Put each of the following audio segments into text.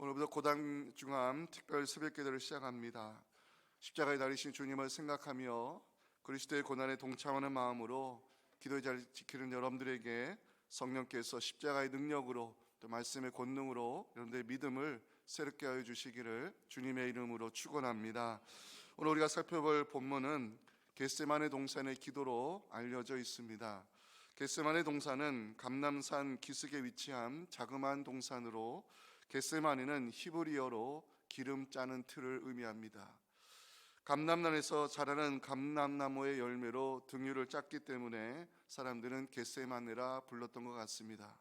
오늘부터 고단 중암 특별 새벽 기도를 시작합니다. 십자가에 달리신 주님을 생각하며 그리스도의 고난에 동참하는 마음으로 기도의 자리 지키는 여러분들에게 성령께서 십자가의 능력으로 또 말씀의 권능으로 여러분들의 믿음을 새롭게 하여 주시기를 주님의 이름으로 축원합니다. 오늘 우리가 살펴볼 본문은 겟세마네 동산의 기도로 알려져 있습니다. 겟세마네 동산은 감람산 기슭에 위치한 자그마한 동산으로 겟세마네는 히브리어로 기름 짜는 틀을 의미합니다. 감람란에서 자라는 감람나무의 열매로 등유를 짰기 때문에 사람들은 겟세마네라 불렀던 것 같습니다.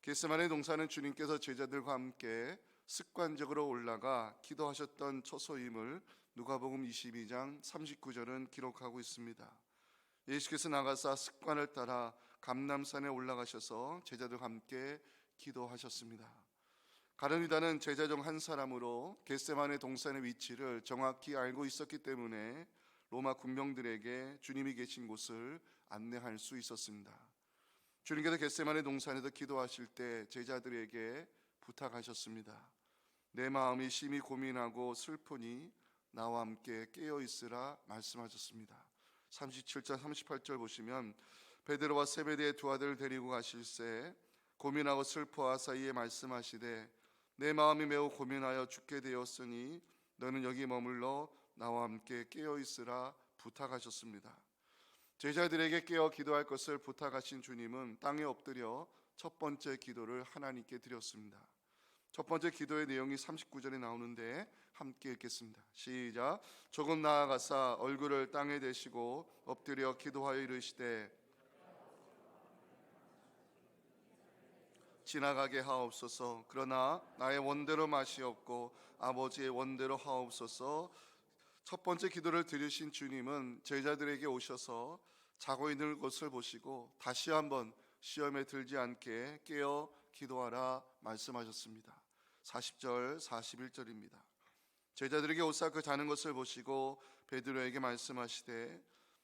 겟세마네 동산은 주님께서 제자들과 함께 습관적으로 올라가 기도하셨던 처소임을 누가복음 22장 39절은 기록하고 있습니다. 예수께서 나가사 습관을 따라 감람산에 올라가셔서 제자들과 함께 기도하셨습니다. 가룟 유다는 제자 중 한 사람으로 겟세마네 동산의 위치를 정확히 알고 있었기 때문에 로마 군병들에게 주님이 계신 곳을 안내할 수 있었습니다. 주님께서 겟세마네 동산에서 기도하실 때 제자들에게 부탁하셨습니다. 내 마음이 심히 고민하고 슬프니 나와 함께 깨어 있으라 말씀하셨습니다. 37절 38절 보시면 베드로와 세베대의 두 아들을 데리고 가실새 고민하고 슬퍼하사 이에 말씀하시되 내 마음이 매우 고민하여 죽게 되었으니 너는 여기 머물러 나와 함께 깨어 있으라 부탁하셨습니다. 제자들에게 깨어 기도할 것을 부탁하신 주님은 땅에 엎드려 첫 번째 기도를 하나님께 드렸습니다. 첫 번째 기도의 내용이 39절에 나오는데 함께 읽겠습니다. 시작. 조금 나아가사 얼굴을 땅에 대시고 엎드려 기도하여 이르시되 지나가게 하옵소서. 그러나 나의 원대로 마시옵고 아버지의 원대로 하옵소서. 첫 번째 기도를 드리신 주님은 제자들에게 오셔서 자고 있는 것을 보시고 다시 한번 시험에 들지 않게 깨어 기도하라 말씀하셨습니다. 40절 41절입니다. 제자들에게 오사 그 자는 것을 보시고 베드로에게 말씀하시되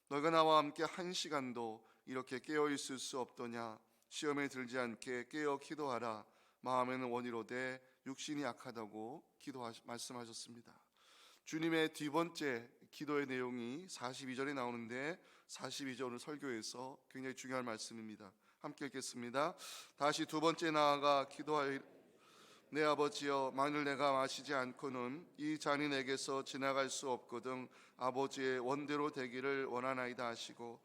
너가 나와 함께 한 시간도 이렇게 깨어 있을 수 없더냐. 시험에 들지 않게 깨어 기도하라. 마음에는 원이로되 육신이 약하다고 말씀하셨습니다. 주님의 두 번째 기도의 내용이 42절에 나오는데 42절은 설교에서 굉장히 중요한 말씀입니다. 함께 읽겠습니다. 다시 두 번째 나아가 기도하여 내 아버지여 만일 내가 마시지 않고는 이 잔이 내게서 지나갈 수 없거든 아버지의 원대로 되기를 원하나이다 하시고,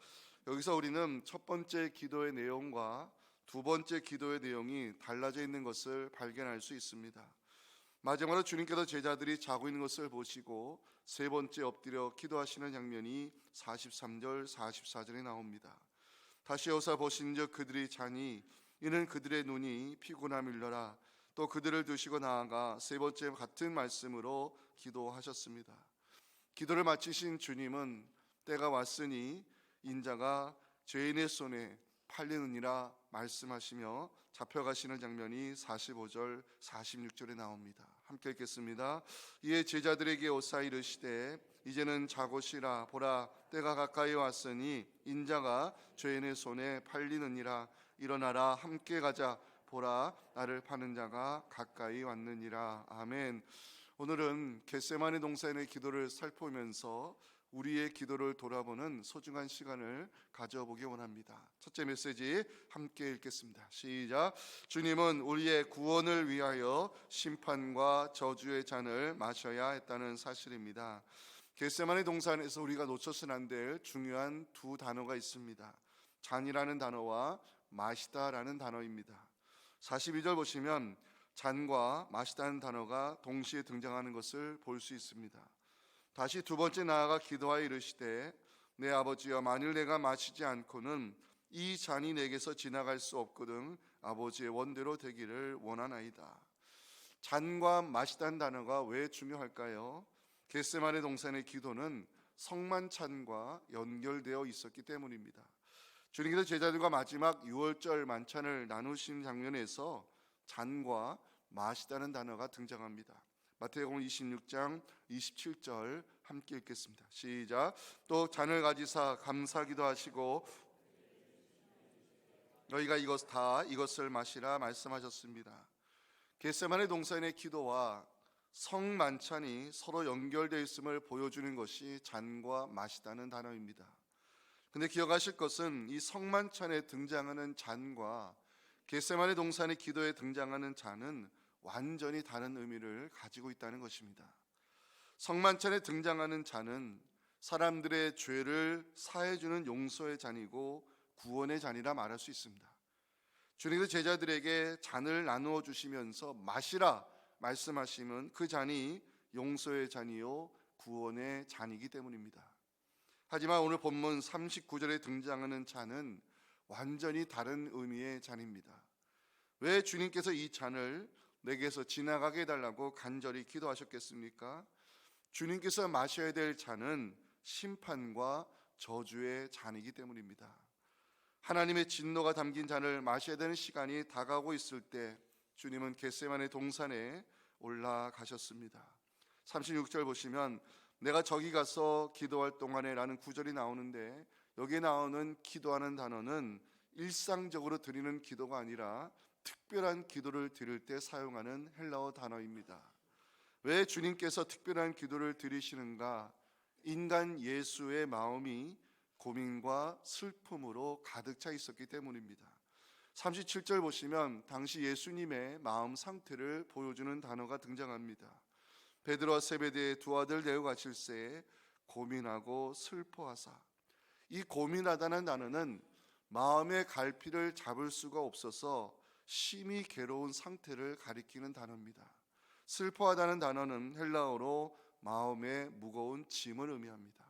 여기서 우리는 첫 번째 기도의 내용과 두 번째 기도의 내용이 달라져 있는 것을 발견할 수 있습니다. 마지막으로 주님께서 제자들이 자고 있는 것을 보시고 세 번째 엎드려 기도하시는 장면이 43절 44절에 나옵니다. 다시 여사 보신즉 그들이 자니 이는 그들의 눈이 피곤함일러라. 또 그들을 두시고 나아가 세 번째 같은 말씀으로 기도하셨습니다. 기도를 마치신 주님은 때가 왔으니 인자가 죄인의 손에 팔리느니라 말씀하시며 잡혀가시는 장면이 45절 46절에 나옵니다. 함께 읽겠습니다. 이에 제자들에게 오사 이르시되 이제는 자고시라. 보라 때가 가까이 왔으니 인자가 죄인의 손에 팔리느니라. 일어나라 함께 가자. 보라 나를 파는 자가 가까이 왔느니라. 아멘. 오늘은 겟세마네 동산의 기도를 살펴보면서 우리의 기도를 돌아보는 소중한 시간을 가져보기 원합니다. 첫째 메시지 함께 읽겠습니다. 시작. 주님은 우리의 구원을 위하여 심판과 저주의 잔을 마셔야 했다는 사실입니다. 겟세마네 동산에서 우리가 놓쳐서는 안 될 중요한 두 단어가 있습니다. 잔이라는 단어와 마시다라는 단어입니다. 42절 보시면 잔과 마시다는 단어가 동시에 등장하는 것을 볼 수 있습니다. 다시 두 번째 나아가 기도하여 이르시되 내 아버지여 만일 내가 마시지 않고는 이 잔이 내게서 지나갈 수 없거든 아버지의 원대로 되기를 원하나이다. 잔과 마시다는 단어가 왜 중요할까요? 겟세마네 동산의 기도는 성만찬과 연결되어 있었기 때문입니다. 주님께서 제자들과 마지막 유월절 만찬을 나누신 장면에서 잔과 마시다는 단어가 등장합니다. 마태복음 26장 27절 함께 읽겠습니다. 시작. 또 잔을 가지사 감사기도 하시고 너희가 이것을 마시라 말씀하셨습니다. 겟세마네 동산의 기도와 성만찬이 서로 연결되어 있음을 보여주는 것이 잔과 맛이라는 단어입니다. 근데 기억하실 것은 이 성만찬에 등장하는 잔과 겟세마네 동산의 기도에 등장하는 잔은 완전히 다른 의미를 가지고 있다는 것입니다. 성만찬에 등장하는 잔은 사람들의 죄를 사해주는 용서의 잔이고 구원의 잔이라 말할 수 있습니다. 주님께서 제자들에게 잔을 나누어 주시면서 마시라 말씀하시면 그 잔이 용서의 잔이요 구원의 잔이기 때문입니다. 하지만 오늘 본문 39절에 등장하는 잔은 완전히 다른 의미의 잔입니다. 왜 주님께서 이 잔을 내게서 지나가게 해달라고 간절히 기도하셨겠습니까? 주님께서 마셔야 될 잔은 심판과 저주의 잔이기 때문입니다. 하나님의 진노가 담긴 잔을 마셔야 되는 시간이 다가오고 있을 때 주님은 겟세마네 동산에 올라가셨습니다. 36절 보시면 내가 저기 가서 기도할 동안에 라는 구절이 나오는데, 여기에 나오는 기도하는 단어는 일상적으로 드리는 기도가 아니라 특별한 기도를 드릴 때 사용하는 헬라어 단어입니다. 왜 주님께서 특별한 기도를 드리시는가? 인간 예수의 마음이 고민과 슬픔으로 가득 차 있었기 때문입니다. 37절 보시면 당시 예수님의 마음 상태를 보여주는 단어가 등장합니다. 베드로와 세베대의 두 아들 데려가실새 고민하고 슬퍼하사. 이 고민하다는 단어는 마음의 갈피를 잡을 수가 없어서 심히 괴로운 상태를 가리키는 단어입니다. 슬퍼하다는 단어는 헬라어로 마음의 무거운 짐을 의미합니다.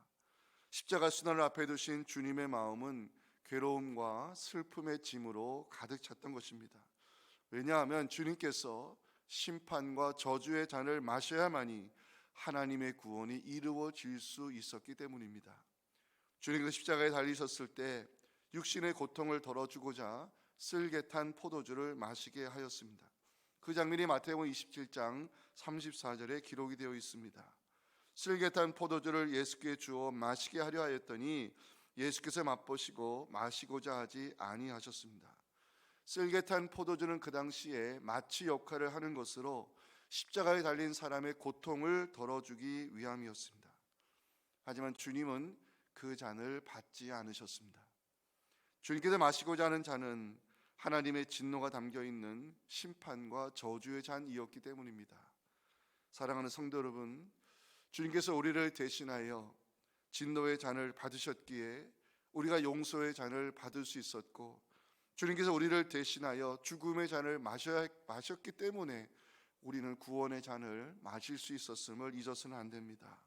십자가 수단을 앞에 두신 주님의 마음은 괴로움과 슬픔의 짐으로 가득 찼던 것입니다. 왜냐하면 주님께서 심판과 저주의 잔을 마셔야만이 하나님의 구원이 이루어질 수 있었기 때문입니다. 주님께서 십자가에 달리셨을 때 육신의 고통을 덜어주고자 쓸개탄 포도주를 마시게 하였습니다. 그 장면이 마태복음 27장 34절에 기록이 되어 있습니다. 쓸개탄 포도주를 예수께 주어 마시게 하려 하였더니 예수께서 맛보시고 마시고자 하지 아니하셨습니다. 쓸개탄 포도주는 그 당시에 마취 역할을 하는 것으로 십자가에 달린 사람의 고통을 덜어주기 위함이었습니다. 하지만 주님은 그 잔을 받지 않으셨습니다. 주님께서 마시고자 하는 잔은 하나님의 진노가 담겨있는 심판과 저주의 잔이었기 때문입니다. 사랑하는 성도 여러분, 주님께서 우리를 대신하여 진노의 잔을 받으셨기에 우리가 용서의 잔을 받을 수 있었고, 주님께서 우리를 대신하여 죽음의 잔을 마셨기 때문에 우리는 구원의 잔을 마실 수 있었음을 잊어서는 안 됩니다.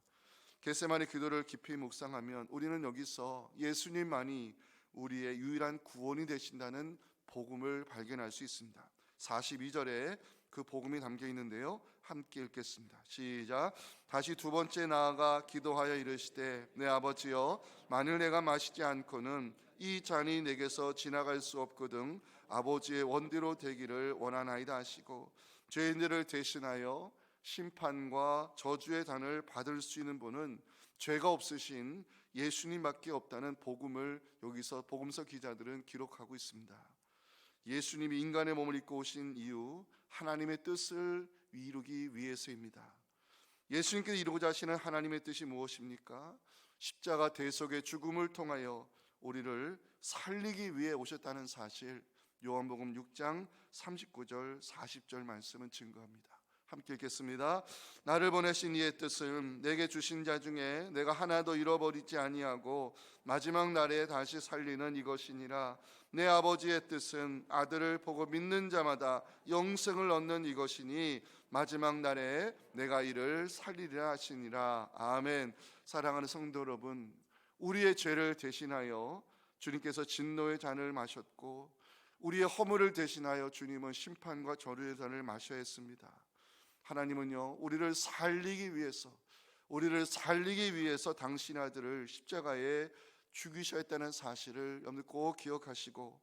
겟세마네 기도를 깊이 묵상하면 우리는 여기서 예수님만이 우리의 유일한 구원이 되신다는 복음을 발견할 수 있습니다. 42절에 그 복음이 담겨 있는데요, 함께 읽겠습니다. 시작. 다시 두 번째 나아가 기도하여 이르시되 내 아버지여, 만일 내가 마시지 않고는 이 잔이 내게서 지나갈 수 없거든 아버지의 원대로 되기를 원하나이다 하시고, 죄인들을 대신하여 심판과 저주의 잔을 받을 수 있는 분은 죄가 없으신 예수님밖에 없다는 복음을 여기서 복음서 기자들은 기록하고 있습니다. 예수님이 인간의 몸을 입고 오신 이유, 하나님의 뜻을 이루기 위해서입니다. 예수님께서 이루고자 하시는 하나님의 뜻이 무엇입니까? 십자가 대속의 죽음을 통하여 우리를 살리기 위해 오셨다는 사실, 요한복음 6장 39절 40절 말씀은 증거합니다. 함께 읽겠습니다. 나를 보내신 이의 뜻은 내게 주신 자 중에 내가 하나도 잃어버리지 아니하고 마지막 날에 다시 살리는 이것이니라. 내 아버지의 뜻은 아들을 보고 믿는 자마다 영생을 얻는 이것이니 마지막 날에 내가 이를 살리리라 하시니라. 아멘. 사랑하는 성도 여러분, 우리의 죄를 대신하여 주님께서 진노의 잔을 마셨고, 우리의 허물을 대신하여 주님은 심판과 저주의 잔을 마셔야 했습니다. 하나님은요, 우리를 살리기 위해서 당신의 아들을 십자가에 죽이셔야 했다는 사실을 여러분 꼭 기억하시고,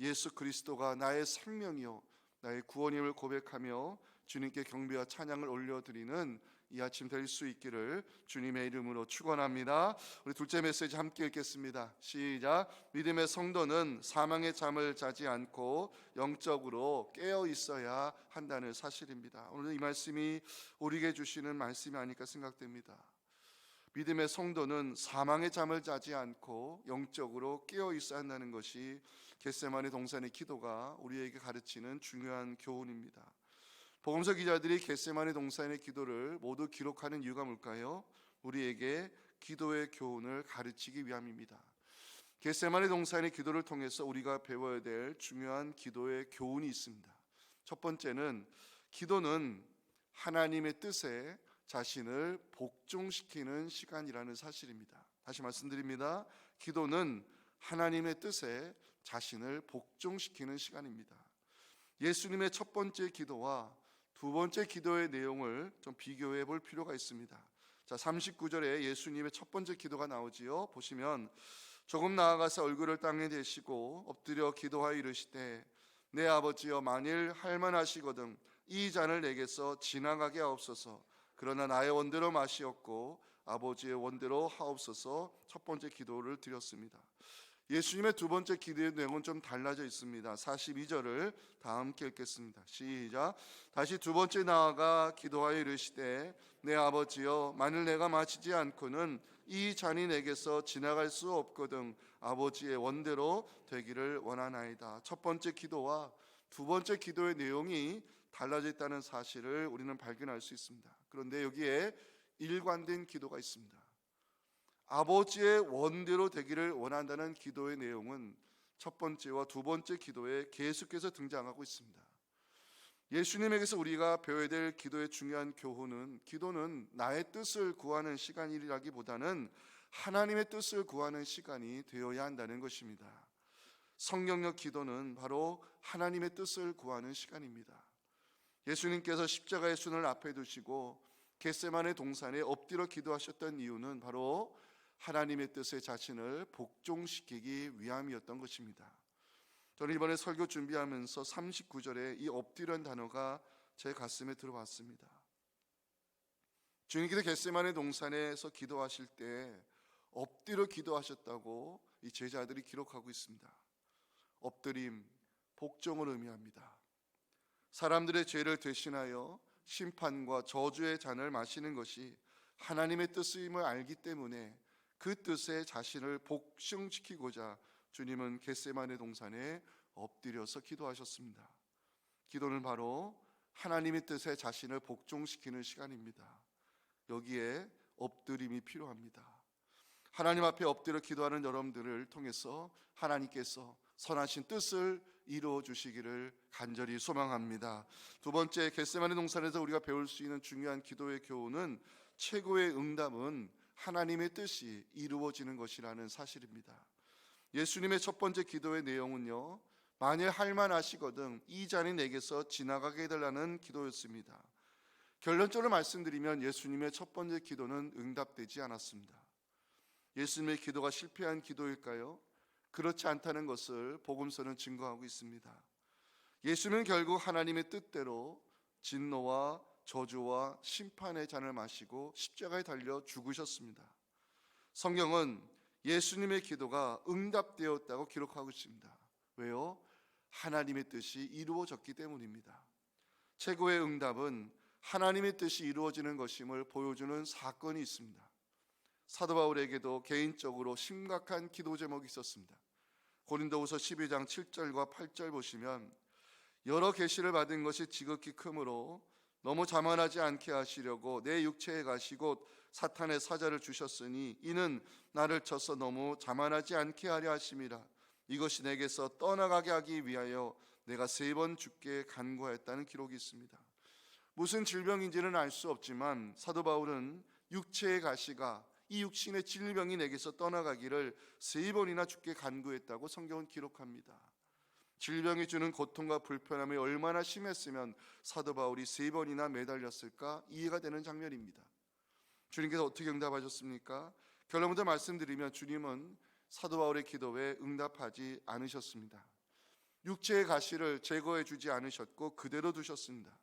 예수 그리스도가 나의 생명이요 나의 구원임을 고백하며 주님께 경배와 찬양을 올려드리는 이 아침 될 수 있기를 주님의 이름으로 축원합니다. 우리 둘째 메시지 함께 읽겠습니다. 시작. 믿음의 성도는 사망의 잠을 자지 않고 영적으로 깨어 있어야 한다는 사실입니다. 오늘 이 말씀이 우리에게 주시는 말씀이 아닐까 생각됩니다. 믿음의 성도는 사망의 잠을 자지 않고 영적으로 깨어 있어야 한다는 것이 겟세마네 동산의 기도가 우리에게 가르치는 중요한 교훈입니다. 복음서 기자들이 겟세마네 동산의 기도를 모두 기록하는 이유가 뭘까요? 우리에게 기도의 교훈을 가르치기 위함입니다. 겟세마네 동산의 기도를 통해서 우리가 배워야 될 중요한 기도의 교훈이 있습니다. 첫 번째는 기도는 하나님의 뜻에 자신을 복종시키는 시간이라는 사실입니다. 다시 말씀드립니다. 기도는 하나님의 뜻에 자신을 복종시키는 시간입니다. 예수님의 첫 번째 기도와 두 번째 기도의 내용을 좀 비교해 볼 필요가 있습니다. 자, 39절에 예수님의 첫 번째 기도가 나오지요. 보시면 조금 나아가서 얼굴을 땅에 대시고 엎드려 기도하여 이르시되 내 아버지여 만일 할만하시거든 이 잔을 내게서 지나가게 하옵소서. 그러나 나의 원대로 마시옵고 아버지의 원대로 하옵소서. 첫 번째 기도를 드렸습니다. 예수님의 두 번째 기도의 내용은 좀 달라져 있습니다. 42절을 다 함께 읽겠습니다. 시작. 다시 두 번째 나아가 기도하여 이르시되 내 아버지여 만일 내가 마시지 않고는 이 잔이 내게서 지나갈 수 없거든 아버지의 원대로 되기를 원하나이다. 첫 번째 기도와 두 번째 기도의 내용이 달라져 있다는 사실을 우리는 발견할 수 있습니다. 그런데 여기에 일관된 기도가 있습니다. 아버지의 원대로 되기를 원한다는 기도의 내용은 첫 번째와 두 번째 기도에 계속해서 등장하고 있습니다. 예수님에게서 우리가 배워야 될 기도의 중요한 교훈은 기도는 나의 뜻을 구하는 시간이라기보다는 하나님의 뜻을 구하는 시간이 되어야 한다는 것입니다. 성경적 기도는 바로 하나님의 뜻을 구하는 시간입니다. 예수님께서 십자가의 순을 앞에 두시고 겟세마네 동산에 엎드려 기도하셨던 이유는 바로 하나님의 뜻에 자신을 복종시키기 위함이었던 것입니다. 저는 이번에 설교 준비하면서 39절에 이 엎드려는 단어가 제 가슴에 들어왔습니다. 주님께서 겟세마네 동산에서 기도하실 때 엎드려 기도하셨다고 이 제자들이 기록하고 있습니다. 엎드림, 복종을 의미합니다. 사람들의 죄를 대신하여 심판과 저주의 잔을 마시는 것이 하나님의 뜻임을 알기 때문에 그 뜻에 자신을 복종시키고자 주님은 겟세마네 동산에 엎드려서 기도하셨습니다. 기도는 바로 하나님의 뜻에 자신을 복종시키는 시간입니다. 여기에 엎드림이 필요합니다. 하나님 앞에 엎드려 기도하는 여러분들을 통해서 하나님께서 선하신 뜻을 이루어 주시기를 간절히 소망합니다. 두 번째, 겟세마네 동산에서 우리가 배울 수 있는 중요한 기도의 교훈은 최고의 응답은 하나님의 뜻이 이루어지는 것이라는 사실입니다. 예수님의 첫 번째 기도의 내용은요, 만일 할만하시거든 이 잔이 내게서 지나가게 해달라는 기도였습니다. 결론적으로 말씀드리면 예수님의 첫 번째 기도는 응답되지 않았습니다. 예수님의 기도가 실패한 기도일까요? 그렇지 않다는 것을 복음서는 증거하고 있습니다. 예수님은 결국 하나님의 뜻대로 진노와 저주와 심판의 잔을 마시고 십자가에 달려 죽으셨습니다. 성경은 예수님의 기도가 응답되었다고 기록하고 있습니다. 왜요? 하나님의 뜻이 이루어졌기 때문입니다. 최고의 응답은 하나님의 뜻이 이루어지는 것임을 보여주는 사건이 있습니다. 사도 바울에게도 개인적으로 심각한 기도 제목이 있었습니다. 고린도후서 12장 7절과 8절 보시면 여러 계시를 받은 것이 지극히 크므로 너무 자만하지 않게 하시려고 내 육체에 가시고 사탄의 사자를 주셨으니 이는 나를 쳐서 너무 자만하지 않게 하려 하심이라. 이것이 내게서 떠나가게 하기 위하여 내가 3번 죽게 간구하였다는 기록이 있습니다. 무슨 질병인지는 알 수 없지만 사도 바울은 육체의 가시가 이 육신의 질병이 내게서 떠나가기를 3번이나 죽게 간구했다고 성경은 기록합니다. 질병이 주는 고통과 불편함이 얼마나 심했으면 사도 바울이 3번이나 매달렸을까 이해가 되는 장면입니다. 주님께서 어떻게 응답하셨습니까? 결론부터 말씀드리면 주님은 사도 바울의 기도에 응답하지 않으셨습니다. 육체의 가시를 제거해 주지 않으셨고 그대로 두셨습니다.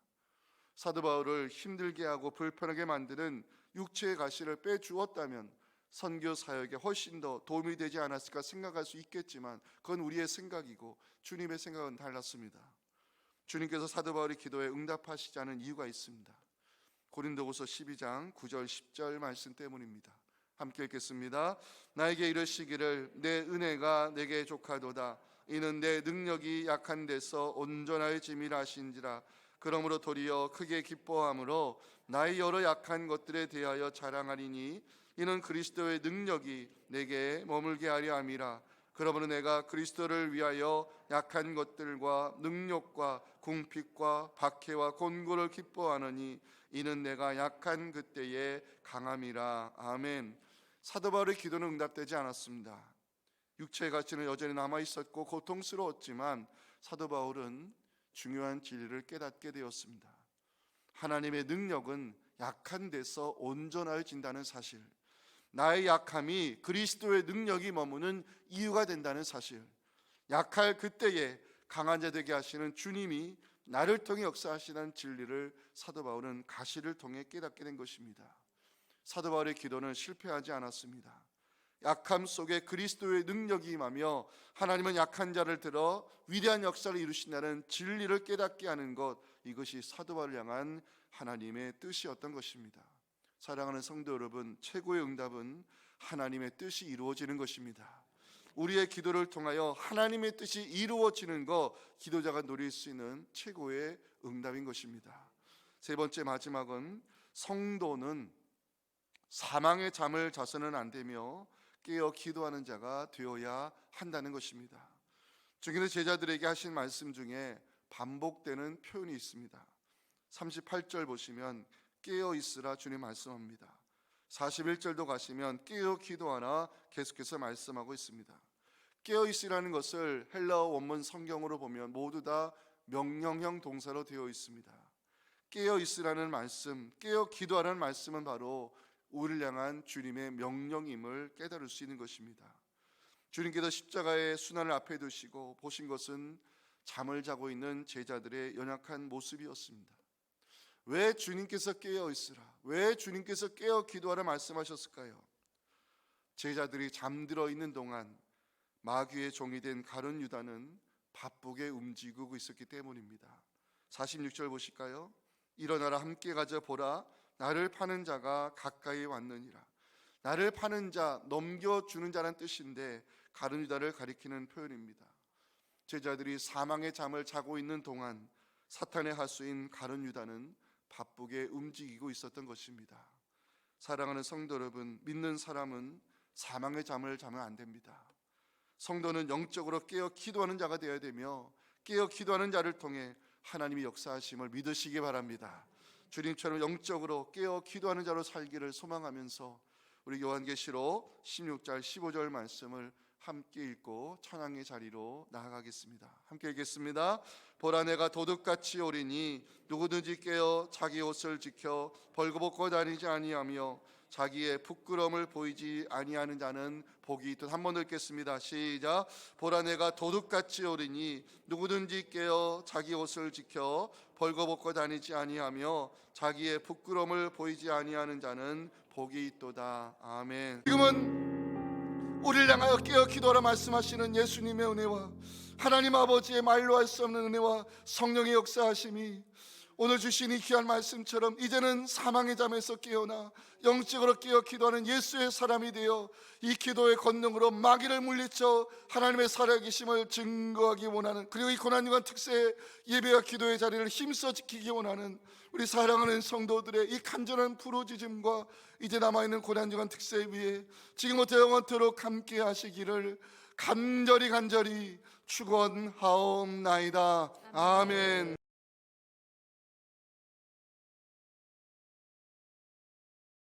사도 바울을 힘들게 하고 불편하게 만드는 육체의 가시를 빼주었다면 선교 사역에 훨씬 더 도움이 되지 않았을까 생각할 수 있겠지만 그건 우리의 생각이고 주님의 생각은 달랐습니다. 주님께서 사도 바울의 기도에 응답하시지 않은 이유가 있습니다. 고린도후서 12장 9절 10절 말씀 때문입니다. 함께 읽겠습니다. 나에게 이르시기를 내 은혜가 내게 족하도다. 이는 내 능력이 약한 데서 온전하여짐이라 하신지라. 그러므로 도리어 크게 기뻐함으로 나의 여러 약한 것들에 대하여 자랑하리니 이는 그리스도의 능력이 내게 머물게 하려 함이라. 그러므로 내가 그리스도를 위하여 약한 것들과 능력과 궁핍과 박해와 곤고를 기뻐하느니 이는 내가 약한 그때의 강함이라. 아멘. 사도 바울의 기도는 응답되지 않았습니다. 육체의 가치는 여전히 남아있었고 고통스러웠지만 사도 바울은 중요한 진리를 깨닫게 되었습니다. 하나님의 능력은 약한 데서 온전해진다는 사실, 나의 약함이 그리스도의 능력이 머무는 이유가 된다는 사실, 약할 그때에 강한 자 되게 하시는 주님이 나를 통해 역사하시는 진리를 사도 바울은 가시를 통해 깨닫게 된 것입니다. 사도 바울의 기도는 실패하지 않았습니다. 약함 속에 그리스도의 능력이 임하며 하나님은 약한 자를 들어 위대한 역사를 이루신다는 진리를 깨닫게 하는 것, 이것이 사도 바울을 향한 하나님의 뜻이었던 것입니다. 사랑하는 성도 여러분, 최고의 응답은 하나님의 뜻이 이루어지는 것입니다. 우리의 기도를 통하여 하나님의 뜻이 이루어지는 것, 기도자가 누릴 수 있는 최고의 응답인 것입니다. 세 번째, 마지막은 성도는 사망의 잠을 자서는 안 되며 깨어 기도하는 자가 되어야 한다는 것입니다. 주님께서 제자들에게 하신 말씀 중에 반복되는 표현이 있습니다. 38절 보시면 깨어 있으라 주님 말씀합니다. 41절도 가시면 깨어 기도하라 계속해서 말씀하고 있습니다. 깨어 있으라는 것을 헬라어 원문 성경으로 보면 모두 다 명령형 동사로 되어 있습니다. 깨어 있으라는 말씀, 깨어 기도하라는 말씀은 바로 우리를 향한 주님의 명령임을 깨달을 수 있는 것입니다. 주님께서 십자가의 순환을 앞에 두시고 보신 것은 잠을 자고 있는 제자들의 연약한 모습이었습니다. 왜 주님께서 깨어 있으라, 왜 주님께서 깨어 기도하라 말씀하셨을까요? 제자들이 잠들어 있는 동안 마귀의 종이 된 가룟 유다는 바쁘게 움직이고 있었기 때문입니다. 46절 보실까요? 일어나라 함께 가자 보라 나를 파는 자가 가까이 왔느니라. 나를 파는 자, 넘겨주는 자란 뜻인데 가룟 유다를 가리키는 표현입니다. 제자들이 사망의 잠을 자고 있는 동안 사탄의 하수인 가룟 유다는 바쁘게 움직이고 있었던 것입니다. 사랑하는 성도 여러분, 믿는 사람은 사망의 잠을 자면 안 됩니다. 성도는 영적으로 깨어 기도하는 자가 되어야 되며 깨어 기도하는 자를 통해 하나님이 역사하심을 믿으시기 바랍니다. 주님처럼 영적으로 깨어 기도하는 자로 살기를 소망하면서 우리 요한계시록 16절 15절 말씀을 함께 읽고 찬양의 자리로 나아가겠습니다. 함께 읽겠습니다. 보라 내가 도둑같이 오리니 누구든지 깨어 자기 옷을 지켜 벌거벗고 다니지 아니하며 자기의 부끄러움을 보이지 아니하는 자는 복이 있도다. 한 번 더 읽겠습니다. 시작. 보라 내가 도둑같이 오리니 누구든지 깨어 자기 옷을 지켜 벌거벗고 다니지 아니하며 자기의 부끄러움을 보이지 아니하는 자는 복이 있도다. 아멘. 지금은 우리를 향하여 깨어 기도하라 말씀하시는 예수님의 은혜와 하나님 아버지의 말로 할 수 없는 은혜와 성령의 역사하심이 오늘 주신 이 귀한 말씀처럼 이제는 사망의 잠에서 깨어나 영적으로 깨어 기도하는 예수의 사람이 되어 이 기도의 권능으로 마귀를 물리쳐 하나님의 살아계심을 증거하기 원하는, 그리고 이 고난유한 특세의 예배와 기도의 자리를 힘써 지키기 원하는 우리 사랑하는 성도들의 이 간절한 부르짖음과 이제 남아있는 고난유한 특세 위에 지금부터 영원토록 함께 하시기를 간절히 축원하옵나이다. 아멘.